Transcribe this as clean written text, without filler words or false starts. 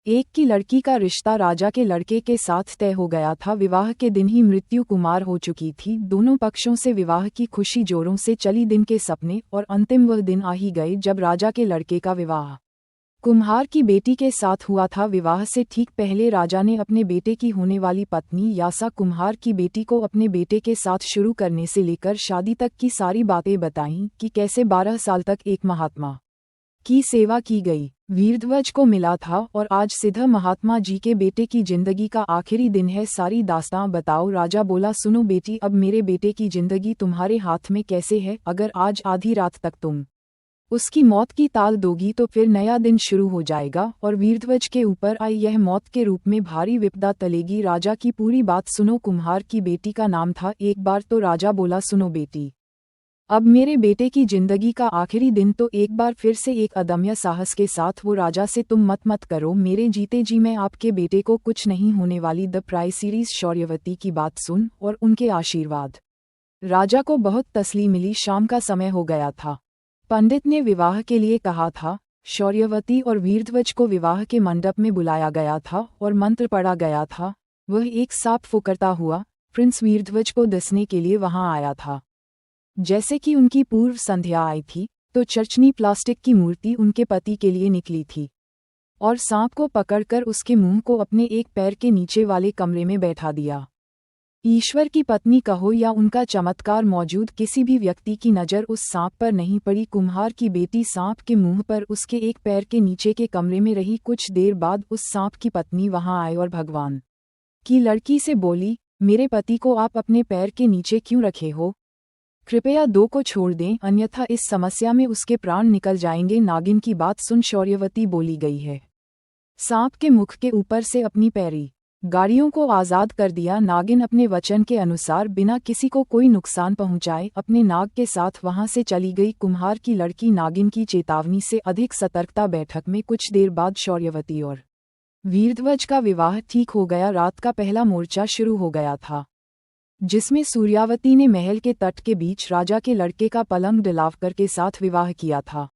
एक की लड़की का रिश्ता राजा के लड़के के साथ तय हो गया था। विवाह के दिन ही मृत्यु कुमार हो चुकी थी। दोनों पक्षों से विवाह की खुशी जोरों से चली। दिन के सपने और अंतिम वह दिन आ ही गए जब राजा के लड़के का विवाह कुम्हार की बेटी के साथ हुआ था। विवाह से ठीक पहले राजा ने अपने बेटे की होने वाली पत्नी यासा कुम्हार की बेटी को अपने बेटे के साथ शुरू करने से लेकर शादी तक की सारी बातें बताईं कि कैसे 12 साल तक एक महात्मा की सेवा की गई। वीरध्वज को मिला था और आज सिद्ध महात्मा जी के बेटे की जिंदगी का आखिरी दिन है। सारी दास्तां बताओ। राजा बोला, सुनो बेटी, अब मेरे बेटे की जिंदगी तुम्हारे हाथ में कैसे है। अगर आज आधी रात तक तुम उसकी मौत की ताल दोगी तो फिर नया दिन शुरू हो जाएगा और वीरध्वज के ऊपर आई यह मौत के रूप में भारी विपदा टलेगी। राजा की पूरी बात सुनो। कुम्हार की बेटी का नाम था। एक बार तो राजा बोला, सुनो बेटी, अब मेरे बेटे की जिंदगी का आखिरी दिन तो एक बार फिर से एक अदम्य साहस के साथ वो राजा से, तुम मत करो, मेरे जीते जी मैं आपके बेटे को कुछ नहीं होने वाली। द प्राइज सीरीज शौर्यवती की बात सुन और उनके आशीर्वाद राजा को बहुत तसल्ली मिली। शाम का समय हो गया था। पंडित ने विवाह के लिए कहा था। शौर्यवती और वीरध्वज को विवाह के मंडप में बुलाया गया था और मंत्र पढ़ा गया था। वह एक सांप फुकरता हुआ प्रिंस वीरध्वज को दसने के लिए वहां आया था। जैसे कि उनकी पूर्व संध्या आई थी तो चर्चनी प्लास्टिक की मूर्ति उनके पति के लिए निकली थी और सांप को पकड़कर उसके मुंह को अपने एक पैर के नीचे वाले कमरे में बैठा दिया। ईश्वर की पत्नी कहो या उनका चमत्कार, मौजूद किसी भी व्यक्ति की नज़र उस सांप पर नहीं पड़ी। कुम्हार की बेटी सांप के मुंह पर उसके एक पैर के नीचे के कमरे में रही। कुछ देर बाद उस सांप की पत्नी वहां आई और भगवान की लड़की से बोली, मेरे पति को आप अपने पैर के नीचे क्यों रखे हो? कृपया दो को छोड़ दें, अन्यथा इस समस्या में उसके प्राण निकल जाएंगे। नागिन की बात सुन शौर्यवती बोली गई है। सांप के मुख के ऊपर से अपनी पैरी गाड़ियों को आज़ाद कर दिया। नागिन अपने वचन के अनुसार बिना किसी को कोई नुकसान पहुंचाए अपने नाग के साथ वहां से चली गई। कुम्हार की लड़की नागिन की चेतावनी से अधिक सतर्कता। बैठक में कुछ देर बाद शौर्यवती और वीरध्वज का विवाह ठीक हो गया। रात का पहला मोर्चा शुरू हो गया था जिसमें सूर्यावती ने महल के तट के बीच राजा के लड़के का पलंग डलावकर के साथ विवाह किया था।